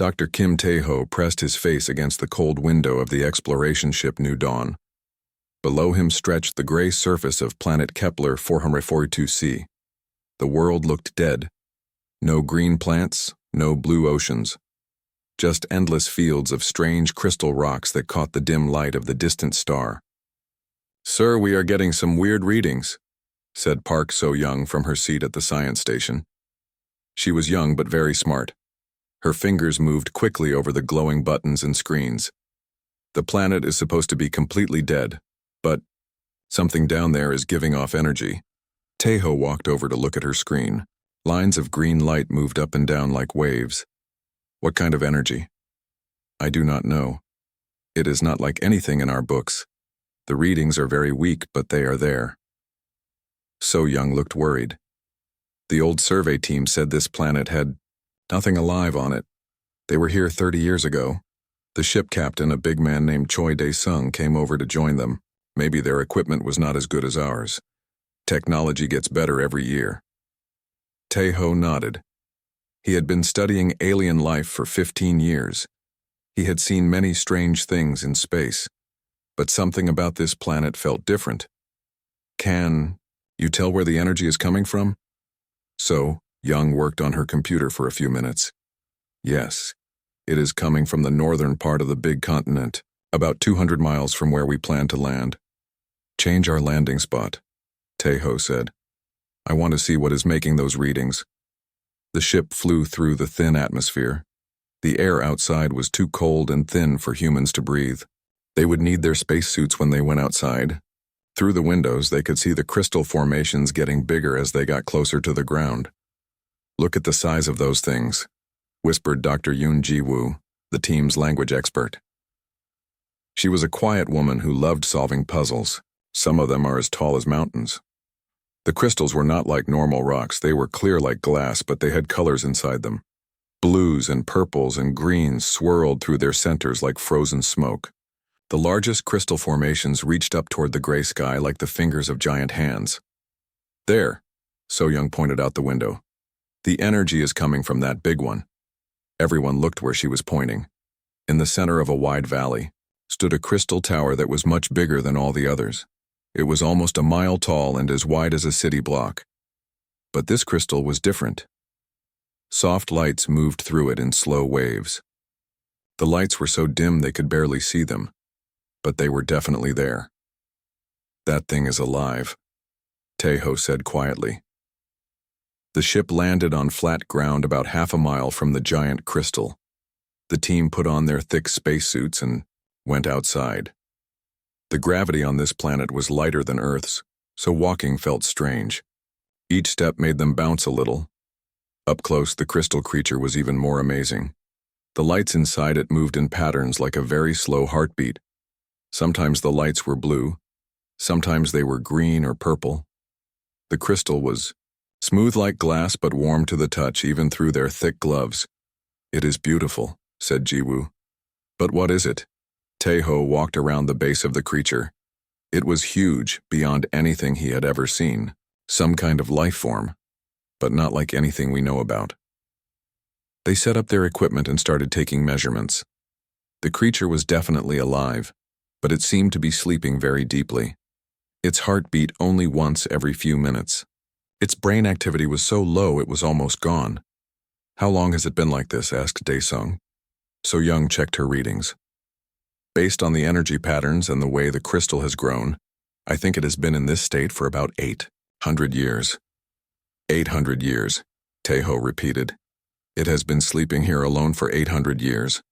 Dr. Kim Tae-ho pressed his face against the cold window of the exploration ship New Dawn. Below him stretched the gray surface of planet Kepler 442c. The world looked dead. No green plants, no blue oceans. Just endless fields of strange crystal rocks that caught the dim light of the distant star. "Sir, we are getting some weird readings," said Park So-young from her seat at the science station. She was young but very smart. Her fingers moved quickly over the glowing buttons and screens. "The planet is supposed to be completely dead, but something down there is giving off energy." Tae-ho walked over to look at her screen. Lines of green light moved up and down like waves. "What kind of energy?" "I do not know. It is not like anything in our books. The readings are very weak, but they are there." So-young looked worried. "The old survey team said this planet had nothing alive on it. They were here 30 years ago. The ship captain, a big man named Choi Dae-sung, came over to join them. Maybe their equipment was not as good as ours. Technology gets better every year." Tae-ho nodded. He had been studying alien life for 15 years. He had seen many strange things in space, but something about this planet felt different. "Can you tell where the energy is coming from?" So-young worked on her computer for a few minutes. "Yes, it is coming from the northern part of the big continent, about 200 miles from where we plan to land." "Change our landing spot," Tae-ho said. "I want to see what is making those readings." The ship flew through the thin atmosphere. The air outside was too cold and thin for humans to breathe. They would need their spacesuits when they went outside. Through the windows, they could see the crystal formations getting bigger as they got closer to the ground. "Look at the size of those things," whispered Dr. Yoon Ji-woo, the team's language expert. She was a quiet woman who loved solving puzzles. Some of them are as tall as mountains. The crystals were not like normal rocks. They were clear like glass, but they had colors inside them. Blues and purples and greens swirled through their centers like frozen smoke. The largest crystal formations reached up toward the gray sky like the fingers of giant hands. "There," So-young pointed out the window. "The energy is coming from that big one." Everyone looked where she was pointing. In the center of a wide valley stood a crystal tower that was much bigger than all the others. It was almost a mile tall and as wide as a city block. But this crystal was different. Soft lights moved through it in slow waves. The lights were so dim they could barely see them, but they were definitely there. "That thing is alive," Tae-ho said quietly. The ship landed on flat ground about half a mile from the giant crystal. The team put on their thick spacesuits and went outside. The gravity on this planet was lighter than Earth's, so walking felt strange. Each step made them bounce a little. Up close, the crystal creature was even more amazing. The lights inside it moved in patterns like a very slow heartbeat. Sometimes the lights were blue, sometimes they were green or purple. The crystal was smooth like glass but warm to the touch even through their thick gloves. "It is beautiful," said Ji-woo. "But what is it?" Tae-ho walked around the base of the creature. It was huge, beyond anything he had ever seen. Some kind of life form, but not like anything we know about. They set up their equipment and started taking measurements. The creature was definitely alive, but it seemed to be sleeping very deeply. Its heart beat only once every few minutes. Its brain activity was so low it was almost gone. "How long has it been like this?" asked Dae-sung. So-young checked her readings. "Based on the energy patterns and the way the crystal has grown, I think it has been in this state for about 800 years. 800 years, Tae-ho repeated. "It has been sleeping here alone for 800 years.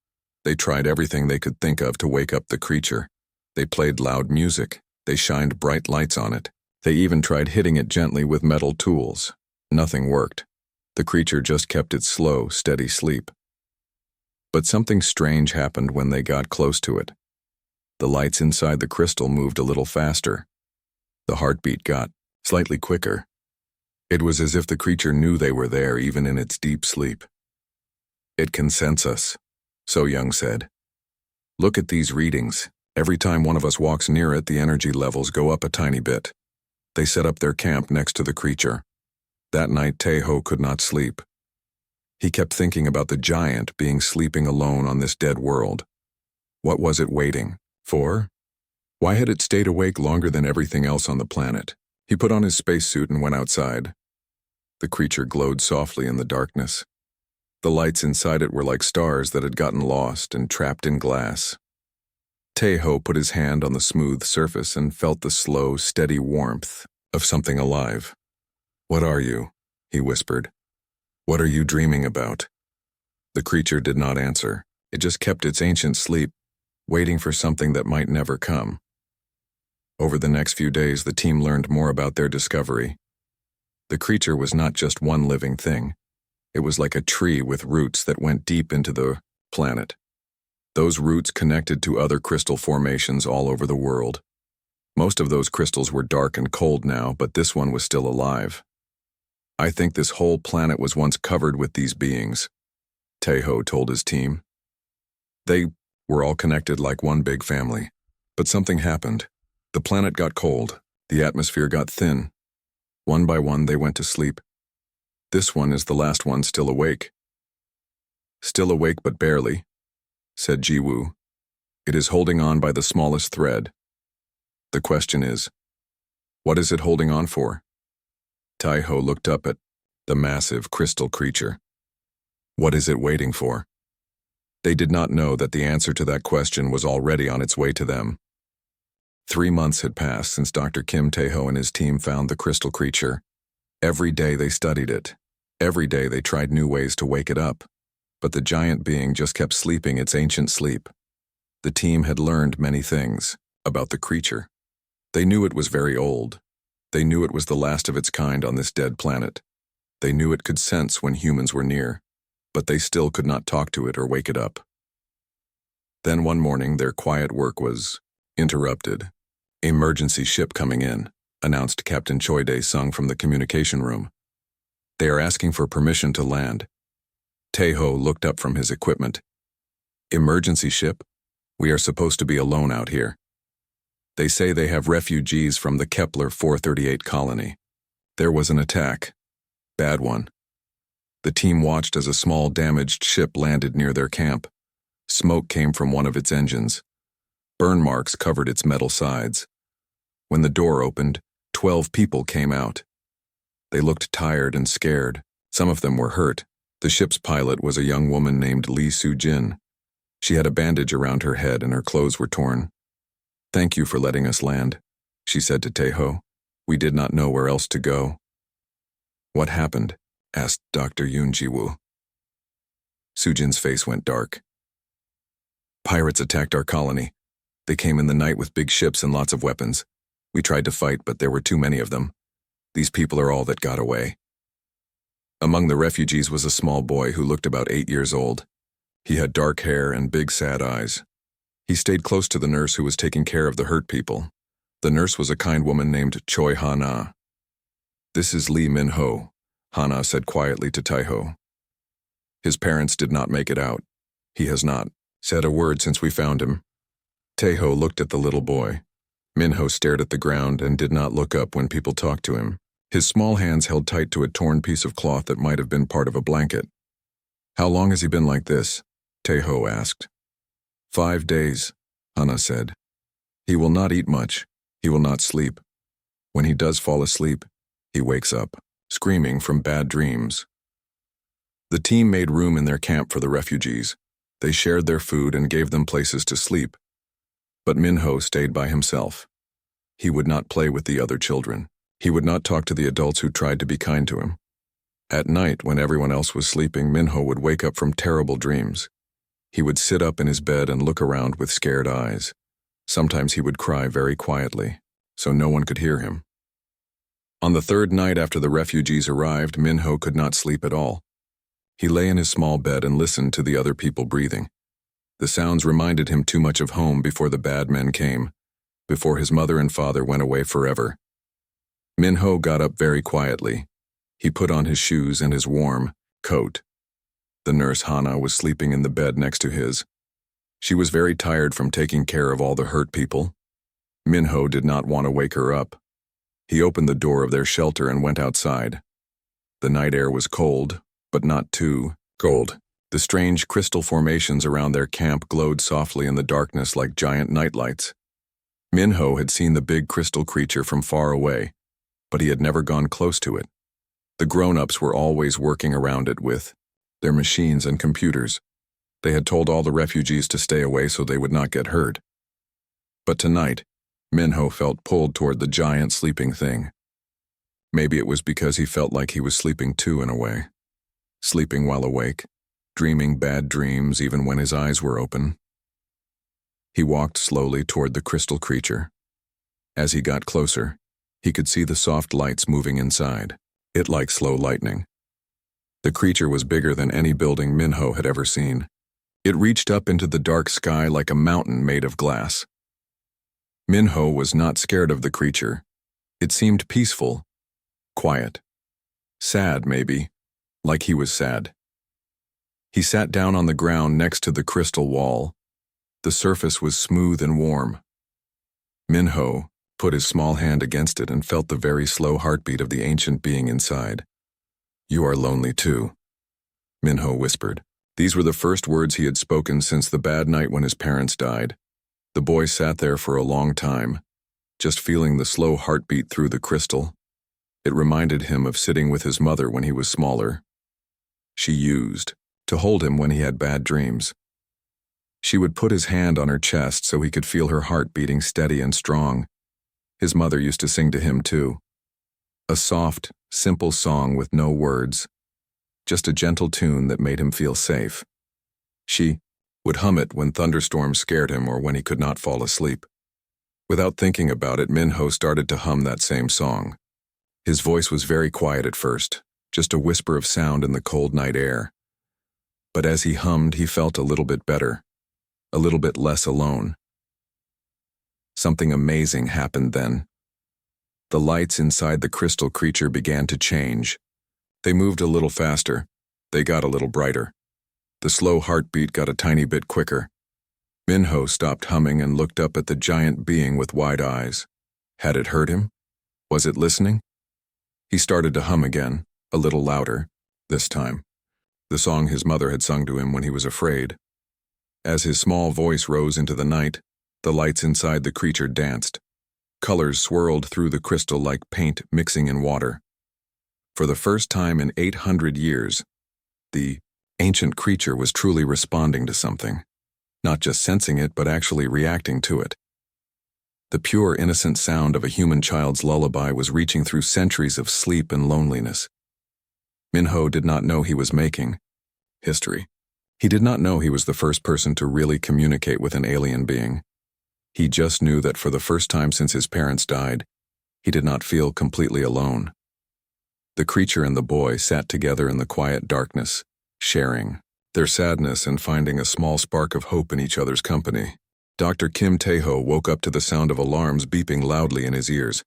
They tried everything they could think of to wake up the creature. They played loud music. They shined bright lights on it. They even tried hitting it gently with metal tools. Nothing worked. The creature just kept its slow, steady sleep. But something strange happened when they got close to it. The lights inside the crystal moved a little faster. The heartbeat got slightly quicker. It was as if the creature knew they were there even in its deep sleep. "It can sense us," So-young said. "Look at these readings. Every time one of us walks near it, the energy levels go up a tiny bit." They set up their camp next to the creature. That night, Tae-ho could not sleep. He kept thinking about the giant being sleeping alone on this dead world. What was it waiting for? Why had it stayed awake longer than everything else on the planet? He put on his spacesuit and went outside. The creature glowed softly in the darkness. The lights inside it were like stars that had gotten lost and trapped in glass. Tae-ho put his hand on the smooth surface and felt the slow, steady warmth of something alive. "What are you?" he whispered. "What are you dreaming about?" The creature did not answer. It just kept its ancient sleep, waiting for something that might never come. Over the next few days, the team learned more about their discovery. The creature was not just one living thing. It was like a tree with roots that went deep into the planet. Those roots connected to other crystal formations all over the world. Most of those crystals were dark and cold now, but this one was still alive. "I think this whole planet was once covered with these beings," Tae-ho told his team. "They were all connected like one big family. But something happened. The planet got cold. The atmosphere got thin. One by one, they went to sleep. This one is the last one still awake." "Still awake but barely," said Ji-woo. "It is holding on by the smallest thread. The question is, what is it holding on for?" Tae-ho looked up at the massive crystal creature. What is it waiting for? They did not know that the answer to that question was already on its way to them. 3 months had passed since Dr. Kim Tae-ho and his team found the crystal creature. Every day they studied it. Every day they tried new ways to wake it up. But the giant being just kept sleeping its ancient sleep. The team had learned many things about the creature. They knew it was very old. They knew it was the last of its kind on this dead planet. They knew it could sense when humans were near, but they still could not talk to it or wake it up. Then one morning their quiet work was interrupted. "Emergency ship coming in," announced Captain Choi Dae-sung from the communication room. "They are asking for permission to land." Tae-ho looked up from his equipment. "Emergency ship? We are supposed to be alone out here. They say they have refugees from the Kepler 438 colony. There was an attack. Bad one." The team watched as a small damaged ship landed near their camp. Smoke came from one of its engines. Burn marks covered its metal sides. When the door opened, 12 people came out. They looked tired and scared. Some of them were hurt. The ship's pilot was a young woman named Lee Soo-jin. She had a bandage around her head and her clothes were torn. "Thank you for letting us land," she said to Tae-ho. "We did not know where else to go." "What happened?" asked Dr. Yoon Ji-woo. Soo-jin's face went dark. "Pirates attacked our colony. They came in the night with big ships and lots of weapons. We tried to fight, but there were too many of them. These people are all that got away." Among the refugees was a small boy who looked about 8 years old. He had dark hair and big sad eyes. He stayed close to the nurse who was taking care of the hurt people. The nurse was a kind woman named Choi Ha-na. "This is Lee Min-ho," Ha-na said quietly to Tae-ho. "His parents did not make it out. He has not said a word since we found him." Tae-ho looked at the little boy. Min-ho stared at the ground and did not look up when people talked to him. His small hands held tight to a torn piece of cloth that might have been part of a blanket. "How long has he been like this?" Tae-ho asked. 5 days, Ha-na said. "He will not eat much. He will not sleep. When he does fall asleep, he wakes up, screaming from bad dreams." The team made room in their camp for the refugees. They shared their food and gave them places to sleep. But Min-ho stayed by himself. He would not play with the other children. He would not talk to the adults who tried to be kind to him. At night, when everyone else was sleeping, Min-ho would wake up from terrible dreams. He would sit up in his bed and look around with scared eyes. Sometimes he would cry very quietly, so no one could hear him. On the 3rd night after the refugees arrived, Min-ho could not sleep at all. He lay in his small bed and listened to the other people breathing. The sounds reminded him too much of home before the bad men came, before his mother and father went away forever. Min-ho got up very quietly. He put on his shoes and his warm coat. The nurse Ha-na was sleeping in the bed next to his. She was very tired from taking care of all the hurt people. Min-ho did not want to wake her up. He opened the door of their shelter and went outside. The night air was cold, but not too Gold. The strange crystal formations around their camp glowed softly in the darkness like giant nightlights. Minho had seen the big crystal creature from far away, but he had never gone close to it. The grown-ups were always working around it with their machines and computers. They had told all the refugees to stay away so they would not get hurt. But tonight, Minho felt pulled toward the giant sleeping thing. Maybe it was because he felt like he was sleeping too in a way. Sleeping while awake, dreaming bad dreams even when his eyes were open. He walked slowly toward the crystal creature. As he got closer, he could see the soft lights moving inside, it like slow lightning. The creature was bigger than any building Minho had ever seen. It reached up into the dark sky like a mountain made of glass. Minho was not scared of the creature. It seemed peaceful, quiet, sad maybe, like he was sad. He sat down on the ground next to the crystal wall. The surface was smooth and warm. Minho put his small hand against it and felt the very slow heartbeat of the ancient being inside. "You are lonely too," Minho whispered. These were the first words he had spoken since the bad night when his parents died. The boy sat there for a long time, just feeling the slow heartbeat through the crystal. It reminded him of sitting with his mother when he was smaller. She used to hold him when he had bad dreams. She would put his hand on her chest so he could feel her heart beating steady and strong. His mother used to sing to him too. A soft, simple song with no words, just a gentle tune that made him feel safe. She would hum it when thunderstorms scared him or when he could not fall asleep. Without thinking about it, Minho started to hum that same song. His voice was very quiet at first, just a whisper of sound in the cold night air. But as he hummed, he felt a little bit better, a little bit less alone. Something amazing happened then. The lights inside the crystal creature began to change. They moved a little faster. They got a little brighter. The slow heartbeat got a tiny bit quicker. Minho stopped humming and looked up at the giant being with wide eyes. Had it heard him? Was it listening? He started to hum again, a little louder, this time. The song his mother had sung to him when he was afraid. As his small voice rose into the night, the lights inside the creature danced. Colors swirled through the crystal like paint mixing in water. For the first time in 800 years, the ancient creature was truly responding to something, not just sensing it but actually reacting to it. The pure, innocent sound of a human child's lullaby was reaching through centuries of sleep and loneliness. Minho did not know he was making history. He did not know he was the first person to really communicate with an alien being. He just knew that for the first time since his parents died, he did not feel completely alone. The creature and the boy sat together in the quiet darkness, sharing their sadness and finding a small spark of hope in each other's company. Dr. Kim Tae-ho woke up to the sound of alarms beeping loudly in his ears.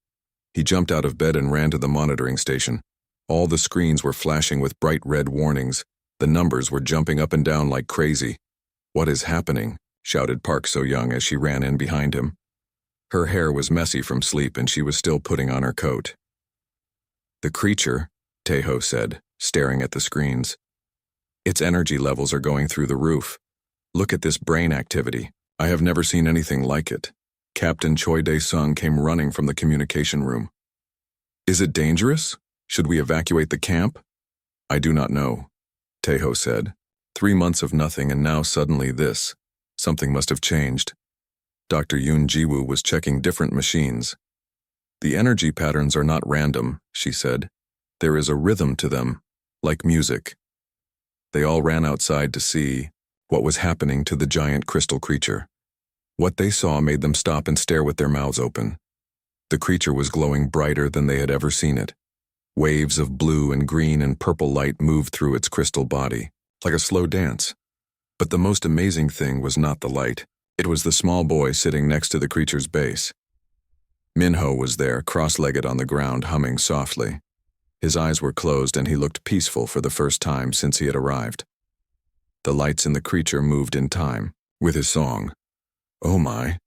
He jumped out of bed and ran to the monitoring station. All the screens were flashing with bright red warnings. The numbers were jumping up and down like crazy. "What is happening?" shouted Park So-young as she ran in behind him. Her hair was messy from sleep and she was still putting on her coat. "The creature," Tae-ho said, staring at the screens. "Its energy levels are going through the roof. Look at this brain activity. I have never seen anything like it." Captain Choi Dae-sung came running from the communication room. "Is it dangerous? Should we evacuate the camp?" "I do not know," Tae-ho said. 3 months of nothing and now suddenly this. Something must have changed. Dr. Yoon Ji-woo was checking different machines. "The energy patterns are not random," she said. "There is a rhythm to them, like music." They all ran outside to see what was happening to the giant crystal creature. What they saw made them stop and stare with their mouths open. The creature was glowing brighter than they had ever seen it. Waves of blue and green and purple light moved through its crystal body, like a slow dance. But the most amazing thing was not the light. It was the small boy sitting next to the creature's base. Minho was there, cross-legged on the ground, humming softly. His eyes were closed and he looked peaceful for the first time since he had arrived. The lights in the creature moved in time with his song. "Oh my,"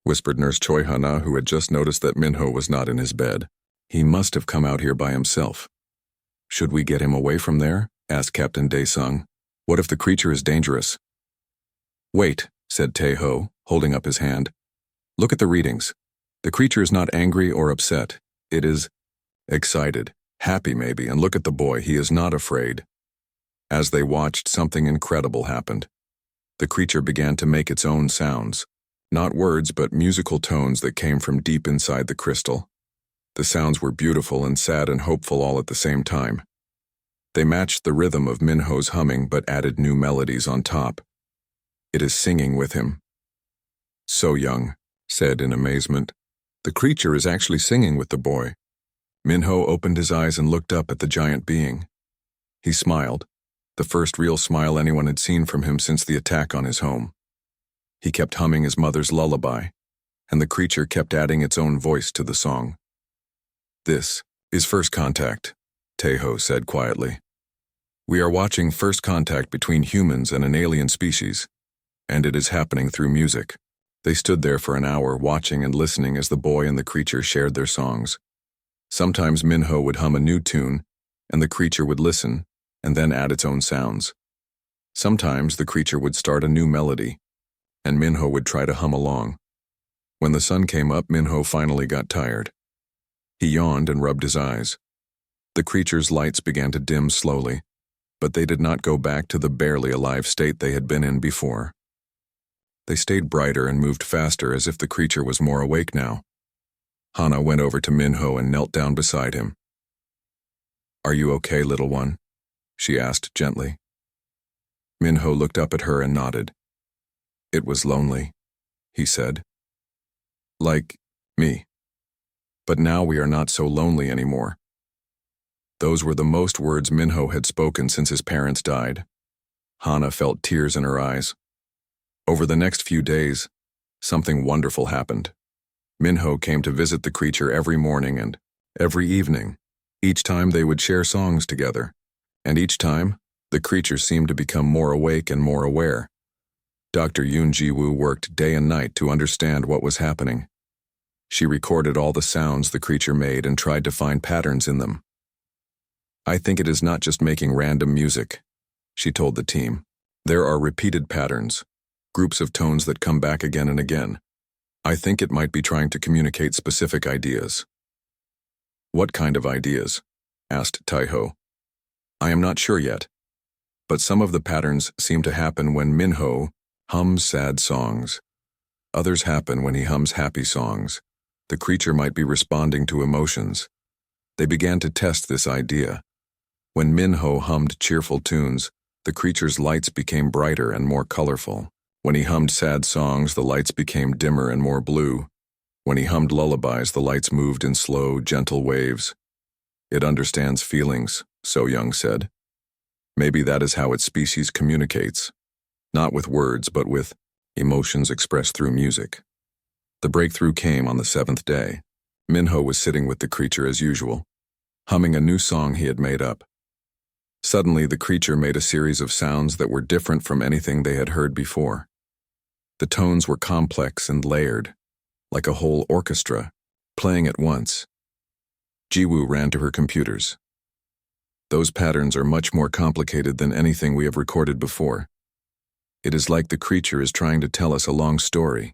whispered Nurse Choi Hana, who had just noticed that Minho was not in his bed. "He must have come out here by himself." "Should we get him away from there?" asked Captain Dae-sung. What if the creature is dangerous? Wait, said Taeho, holding up his hand. Look at the readings. The creature is not angry or upset. It is excited, happy maybe, and look at the boy, he is not afraid. As they watched, something incredible happened. The creature began to make its own sounds. Not words, but musical tones that came from deep inside the crystal. The sounds were beautiful and sad and hopeful all at the same time. They matched the rhythm of Minho's humming but added new melodies on top. It is singing with him. So Young said in amazement. The creature is actually singing with the boy. Minho opened his eyes and looked up at the giant being. He smiled, the first real smile anyone had seen from him since the attack on his home. He kept humming his mother's lullaby, and the creature kept adding its own voice to the song. This is First Contact, Taeho said quietly. We are watching first contact between humans and an alien species, and it is happening through music. They stood there for an hour watching and listening as the boy and the creature shared their songs. Sometimes Minho would hum a new tune, and the creature would listen, and then add its own sounds. Sometimes the creature would start a new melody, and Minho would try to hum along. When the sun came up, Minho finally got tired. He yawned and rubbed his eyes. The creature's lights began to dim slowly, but they did not go back to the barely alive state they had been in before. They stayed brighter and moved faster as if the creature was more awake now. Hana went over to Minho and knelt down beside him. Are you okay, little one? She asked gently. Minho looked up at her and nodded. It was lonely, he said. Like me. But now we are not so lonely anymore. Those were the most words Minho had spoken since his parents died. Hana felt tears in her eyes. Over the next few days, something wonderful happened. Minho came to visit the creature every morning and every evening. Each time they would share songs together, and each time, the creature seemed to become more awake and more aware. Dr. Yoon Ji-woo worked day and night to understand what was happening. She recorded all the sounds the creature made and tried to find patterns in them. I think it is not just making random music, she told the team. There are repeated patterns, groups of tones that come back again and again. I think it might be trying to communicate specific ideas. What kind of ideas? Asked Taeho. I am not sure yet, but some of the patterns seem to happen when Minho hums sad songs. Others happen when he hums happy songs. The creature might be responding to emotions. They began to test this idea. When Minho hummed cheerful tunes, the creature's lights became brighter and more colorful. When he hummed sad songs, the lights became dimmer and more blue. When he hummed lullabies, the lights moved in slow, gentle waves. It understands feelings, So Young said. Maybe that is how its species communicates. Not with words, but with emotions expressed through music. The breakthrough came on the 7th day. Minho was sitting with the creature as usual, humming a new song he had made up. Suddenly, the creature made a series of sounds that were different from anything they had heard before. The tones were complex and layered, like a whole orchestra, playing at once. Jiwoo ran to her computers. Those patterns are much more complicated than anything we have recorded before. It is like the creature is trying to tell us a long story.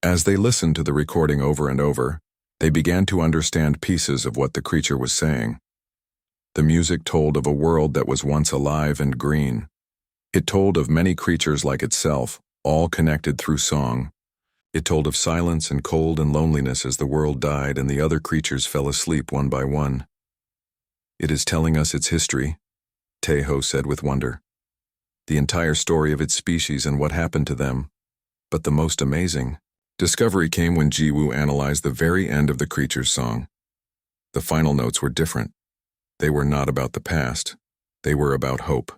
As they listened to the recording over and over, they began to understand pieces of what the creature was saying. The music told of a world that was once alive and green. It told of many creatures like itself, all connected through song. It told of silence and cold and loneliness as the world died and the other creatures fell asleep one by one. It is telling us its history, Taeho said with wonder. The entire story of its species and what happened to them. But the most amazing discovery came when Jiwoo analyzed the very end of the creature's song. The final notes were different. They were not about the past. They were about hope,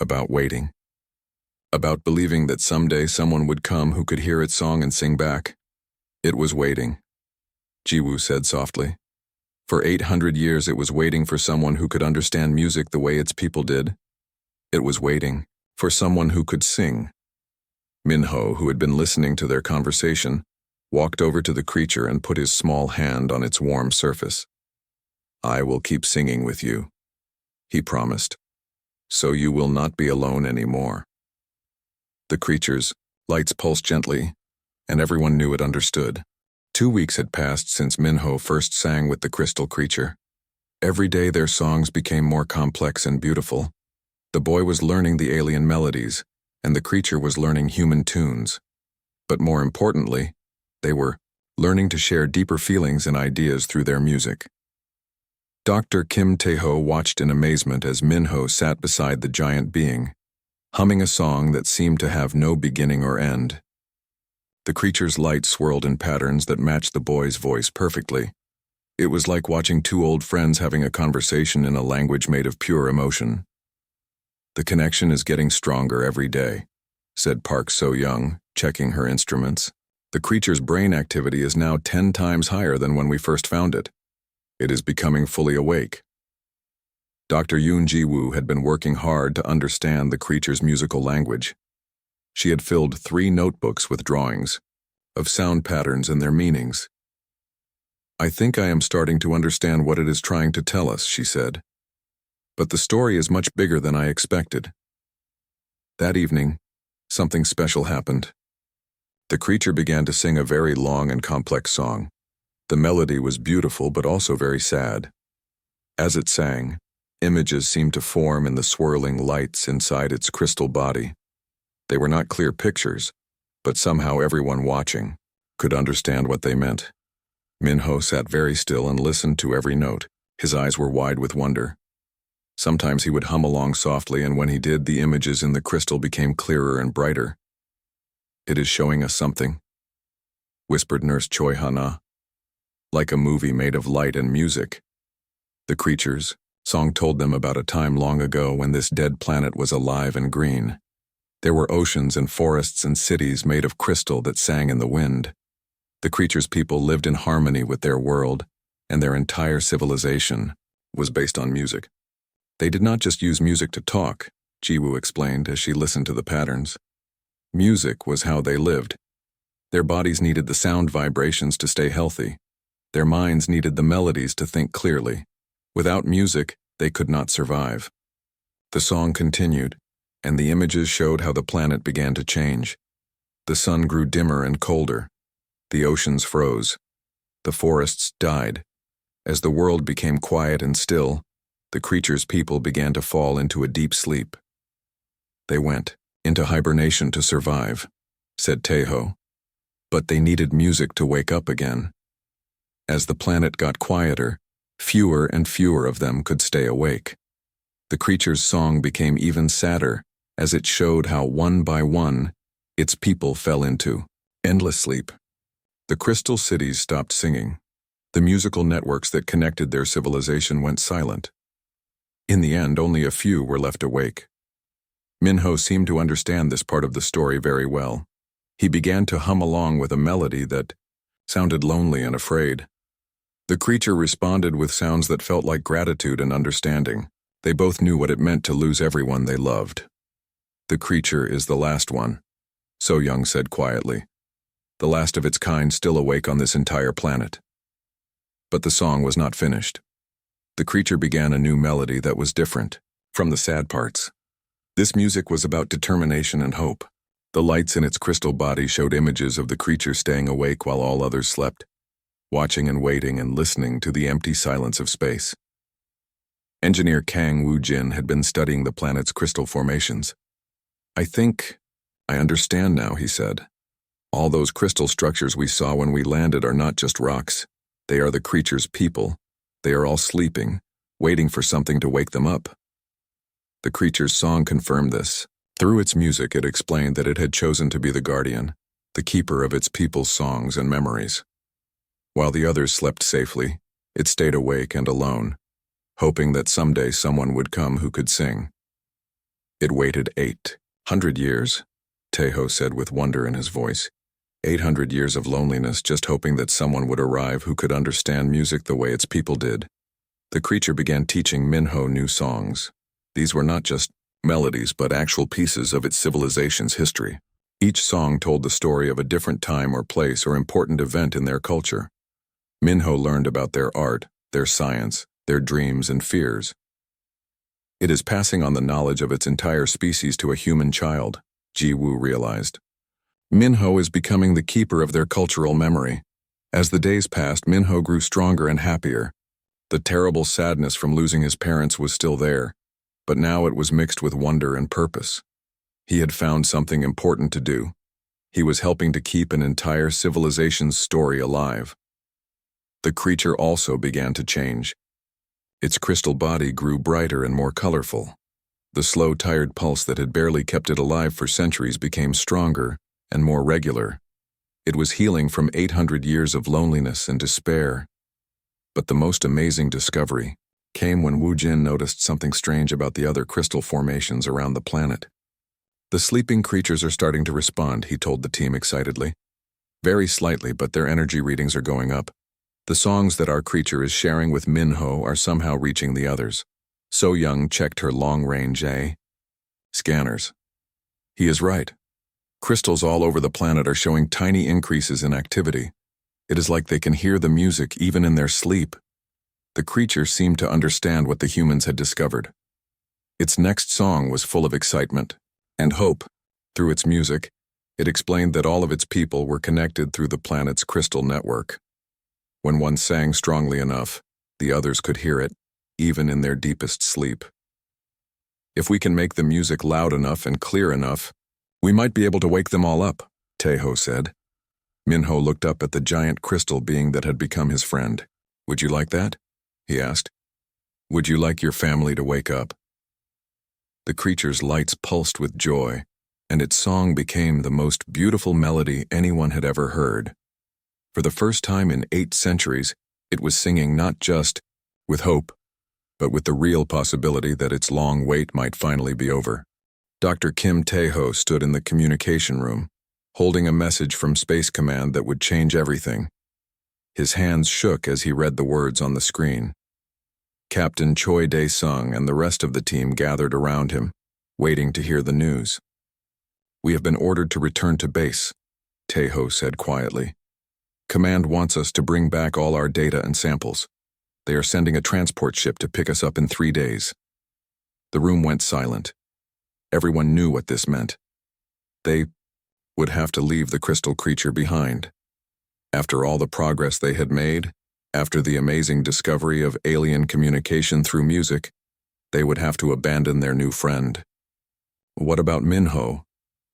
about waiting, about believing that someday someone would come who could hear its song and sing back. It was waiting, Jiwoo said softly. For 800 years it was waiting for someone who could understand music the way its people did. It was waiting for someone who could sing. Minho, who had been listening to their conversation, walked over to the creature and put his small hand on its warm surface. I will keep singing with you, he promised. so you will not be alone anymore. The creature's lights pulsed gently, and everyone knew it understood. 2 weeks had passed since Minho first sang with the crystal creature. Every day their songs became more complex and beautiful. The boy was learning the alien melodies, and the creature was learning human tunes. But more importantly, they were learning to share deeper feelings and ideas through their music. Dr. Kim Tae-ho watched in amazement as Minho sat beside the giant being, humming a song that seemed to have no beginning or end. The creature's light swirled in patterns that matched the boy's voice perfectly. It was like watching two old friends having a conversation in a language made of pure emotion. "The connection is getting stronger every day," said Park So-young, checking her instruments. "The creature's brain activity is now 10 times higher than when we first found it. It is becoming fully awake." Dr. Yoon Ji-woo had been working hard to understand the creature's musical language. She had filled 3 notebooks with drawings of sound patterns and their meanings. "I think I am starting to understand what it is trying to tell us," she said. "But the story is much bigger than I expected." That evening, something special happened. The creature began to sing a very long and complex song. The melody was beautiful but also very sad. As it sang, images seemed to form in the swirling lights inside its crystal body. They were not clear pictures, but somehow everyone watching could understand what they meant. Minho sat very still and listened to every note. His eyes were wide with wonder. Sometimes he would hum along softly, and when he did, the images in the crystal became clearer and brighter. "It is showing us something," whispered Nurse Choi Hana. "Like a movie made of light and music." The creature's song told them about a time long ago when this dead planet was alive and green. There were oceans and forests and cities made of crystal that sang in the wind. The creature's people lived in harmony with their world, and their entire civilization was based on music. They did not just use music to talk, Jiwoo explained as she listened to the patterns. Music was how they lived. Their bodies needed the sound vibrations to stay healthy. Their minds needed the melodies to think clearly. Without music, they could not survive. The song continued, and the images showed how the planet began to change. The sun grew dimmer and colder. The oceans froze. The forests died. As the world became quiet and still, the creature's people began to fall into a deep sleep. "They went into hibernation to survive," said Tae-ho. "But they needed music to wake up again." As the planet got quieter, fewer and fewer of them could stay awake. The creature's song became even sadder as it showed how one by one its people fell into endless sleep. The crystal cities stopped singing. The musical networks that connected their civilization went silent. In the end, only a few were left awake. Minho seemed to understand this part of the story very well. He began to hum along with a melody that sounded lonely and afraid. The creature responded with sounds that felt like gratitude and understanding. They both knew what it meant to lose everyone they loved. "The creature is the last one," So-young said quietly. "The last of its kind still awake on this entire planet." But the song was not finished. The creature began a new melody that was different from the sad parts. This music was about determination and hope. The lights in its crystal body showed images of the creature staying awake while all others slept, watching and waiting and listening to the empty silence of space. Engineer Kang Woo-jin had been studying the planet's crystal formations. "I think I understand now," he said. "All those crystal structures we saw when we landed are not just rocks. They are the creature's people. They are all sleeping, waiting for something to wake them up." The creature's song confirmed this. Through its music, it explained that it had chosen to be the guardian, the keeper of its people's songs and memories. While the others slept safely, it stayed awake and alone, hoping that someday someone would come who could sing. "It waited 800 years, Tae-ho said with wonder in his voice. 800 years of loneliness just hoping that someone would arrive who could understand music the way its people did." The creature began teaching Minho new songs. These were not just melodies but actual pieces of its civilization's history. Each song told the story of a different time or place or important event in their culture. Minho learned about their art, their science, their dreams and fears. It is passing on the knowledge of its entire species to a human child, Ji-woo realized. Minho is becoming the keeper of their cultural memory. As the days passed, Minho grew stronger and happier. The terrible sadness from losing his parents was still there, but now it was mixed with wonder and purpose. He had found something important to do. He was helping to keep an entire civilization's story alive. The creature also began to change. Its crystal body grew brighter and more colorful. The slow, tired pulse that had barely kept it alive for centuries became stronger and more regular. It was healing from 800 years of loneliness and despair. But the most amazing discovery came when Wu Jin noticed something strange about the other crystal formations around the planet. The sleeping creatures are starting to respond, he told the team excitedly. Very slightly, but their energy readings are going up. The songs that our creature is sharing with Minho are somehow reaching the others. So Young checked her long-range scanners. He is right. Crystals all over the planet are showing tiny increases in activity. It is like they can hear the music even in their sleep. The creature seemed to understand what the humans had discovered. Its next song was full of excitement and hope. Through its music, it explained that all of its people were connected through the planet's crystal network. When one sang strongly enough, the others could hear it, even in their deepest sleep. If we can make the music loud enough and clear enough, we might be able to wake them all up, Taeho said. Minho looked up at the giant crystal being that had become his friend. Would you like that? He asked. Would you like your family to wake up? The creature's lights pulsed with joy, and its song became the most beautiful melody anyone had ever heard. For the first time in 8 centuries, it was singing not just with hope, but with the real possibility that its long wait might finally be over. Dr. Kim Taeho stood in the communication room, holding a message from Space Command that would change everything. His hands shook as he read the words on the screen. Captain Choi Dae-sung and the rest of the team gathered around him, waiting to hear the news. We have been ordered to return to base, Taeho said quietly. Command wants us to bring back all our data and samples. They are sending a transport ship to pick us up in 3 days. The room went silent. Everyone knew what this meant. They would have to leave the crystal creature behind. After all the progress they had made, after the amazing discovery of alien communication through music, they would have to abandon their new friend. What about Minho?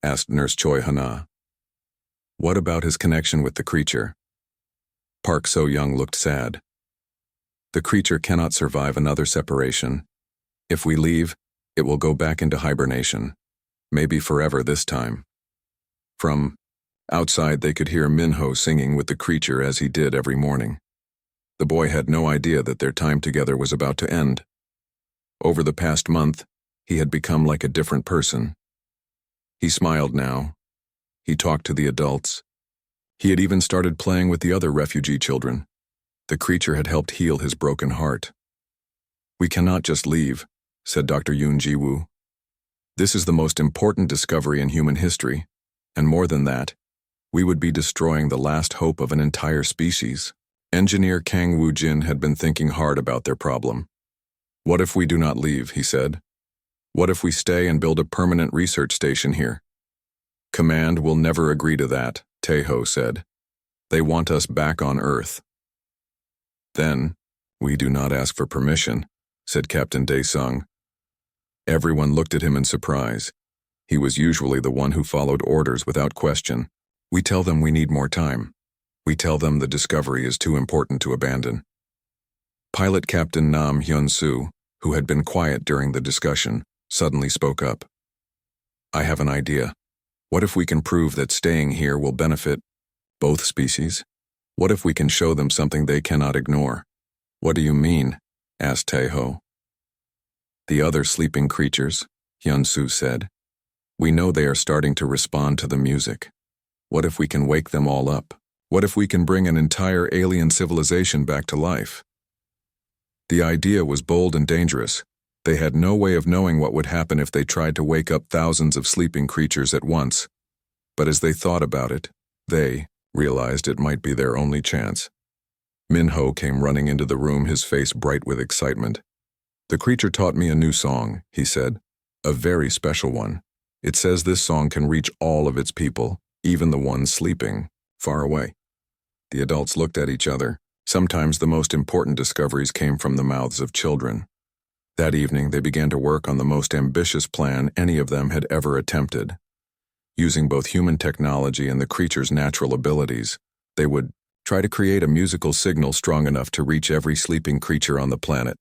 Asked Nurse Choi Hana. What about his connection with the creature? Park So-young looked sad. The creature cannot survive another separation. If we leave, it will go back into hibernation, maybe forever this time. From outside, they could hear Minho singing with the creature as he did every morning. The boy had no idea that their time together was about to end. Over the past month, he had become like a different person. He smiled now. He talked to the adults. He had even started playing with the other refugee children. The creature had helped heal his broken heart. We cannot just leave, said Dr. Yoon Ji-woo. This is the most important discovery in human history, and more than that, we would be destroying the last hope of an entire species. Engineer Kang Woo-jin had been thinking hard about their problem. What if we do not leave, he said. What if we stay and build a permanent research station here? Command will never agree to that, Taeho said. They want us back on Earth. Then, we do not ask for permission, said Captain Dae-sung. Everyone looked at him in surprise. He was usually the one who followed orders without question. We tell them we need more time. We tell them the discovery is too important to abandon. Pilot Captain Nam Hyun-soo, who had been quiet during the discussion, suddenly spoke up. I have an idea. What if we can prove that staying here will benefit both species? What if we can show them something they cannot ignore? What do you mean? Asked Taeho. The other sleeping creatures, Hyun-soo said. We know they are starting to respond to the music. What if we can wake them all up? What if we can bring an entire alien civilization back to life? The idea was bold and dangerous. They had no way of knowing what would happen if they tried to wake up thousands of sleeping creatures at once. But as they thought about it, they realized it might be their only chance. Minho came running into the room, his face bright with excitement. "The creature taught me a new song," he said. "A very special one. It says this song can reach all of its people, even the ones sleeping far away." The adults looked at each other. Sometimes the most important discoveries came from the mouths of children. That evening, they began to work on the most ambitious plan any of them had ever attempted. Using both human technology and the creature's natural abilities, they would try to create a musical signal strong enough to reach every sleeping creature on the planet.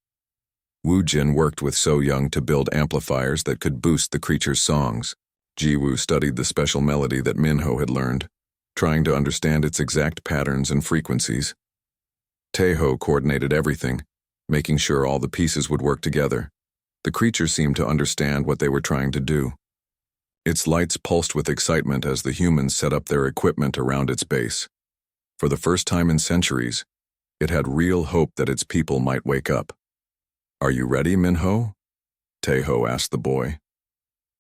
Wu Jin worked with So Young to build amplifiers that could boost the creature's songs. Ji Wu studied the special melody that Minho had learned, trying to understand its exact patterns and frequencies. Taeho coordinated everything, making sure all the pieces would work together. The creature seemed to understand what they were trying to do. Its lights pulsed with excitement as the humans set up their equipment around its base. For the first time in centuries, it had real hope that its people might wake up. "Are you ready, Minho?" Taeho asked the boy.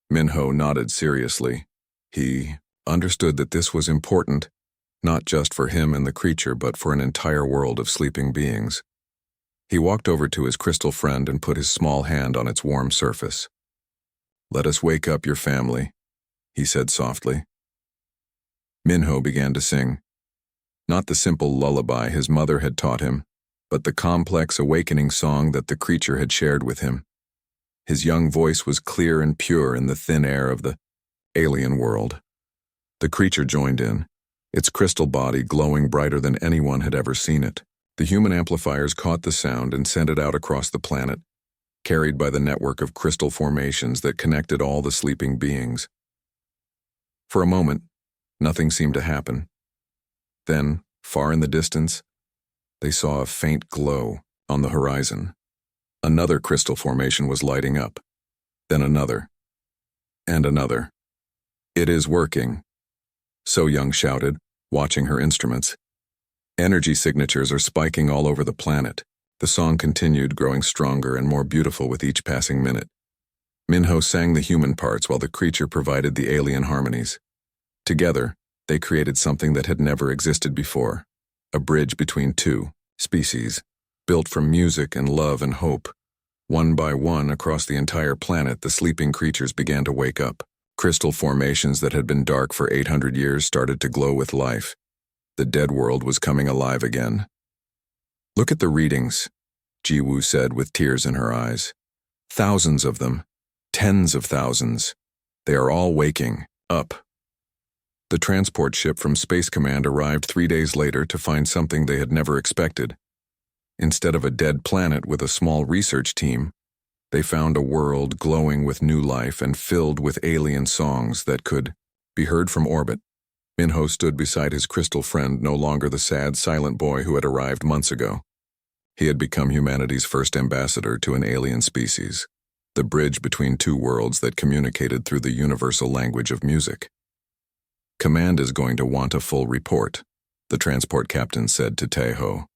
Minho nodded seriously. He understood that this was important, not just for him and the creature, but for an entire world of sleeping beings. He walked over to his crystal friend and put his small hand on its warm surface. "Let us wake up your family," he said softly. Minho began to sing. Not the simple lullaby his mother had taught him, but the complex awakening song that the creature had shared with him. His young voice was clear and pure in the thin air of the alien world. The creature joined in, its crystal body glowing brighter than anyone had ever seen it. The human amplifiers caught the sound and sent it out across the planet, carried by the network of crystal formations that connected all the sleeping beings. For a moment, nothing seemed to happen. Then, far in the distance, they saw a faint glow on the horizon. Another crystal formation was lighting up, then another, and another. "It is working," So Young shouted, watching her instruments. "Energy signatures are spiking all over the planet." The song continued, growing stronger and more beautiful with each passing minute. Minho sang the human parts while the creature provided the alien harmonies. Together, they created something that had never existed before, a bridge between two species, built from music and love and hope. One by one, across the entire planet, the sleeping creatures began to wake up. Crystal formations that had been dark for 800 years started to glow with life. The dead world was coming alive again. "Look at the readings," Ji Wu said with tears in her eyes. "Thousands of them, tens of thousands. They are all waking up." The transport ship from Space Command arrived 3 days later to find something they had never expected. Instead of a dead planet with a small research team, they found a world glowing with new life and filled with alien songs that could be heard from orbit. Minho stood beside his crystal friend, no longer the sad, silent boy who had arrived months ago. He had become humanity's first ambassador to an alien species, the bridge between two worlds that communicated through the universal language of music. "Command is going to want a full report," the transport captain said to Taeho.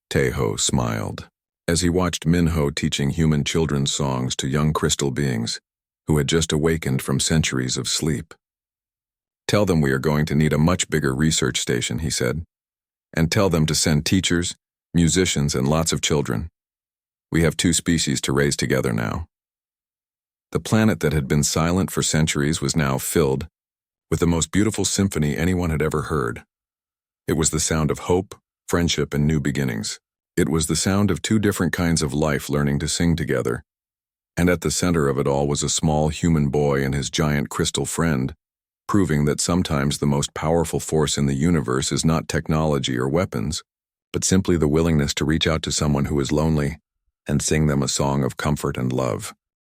Taeho smiled as he watched Minho teaching human children's songs to young crystal beings who had just awakened from centuries of sleep. "Tell them we are going to need a much bigger research station," he said, "and tell them to send teachers, musicians, and lots of children. We have 2 species to raise together now." The planet that had been silent for centuries was now filled with the most beautiful symphony anyone had ever heard. It was the sound of hope, friendship, and new beginnings. It was the sound of 2 different kinds of life learning to sing together. And at the center of it all was a small human boy and his giant crystal friend, proving that sometimes the most powerful force in the universe is not technology or weapons, but simply the willingness to reach out to someone who is lonely and sing them a song of comfort and love.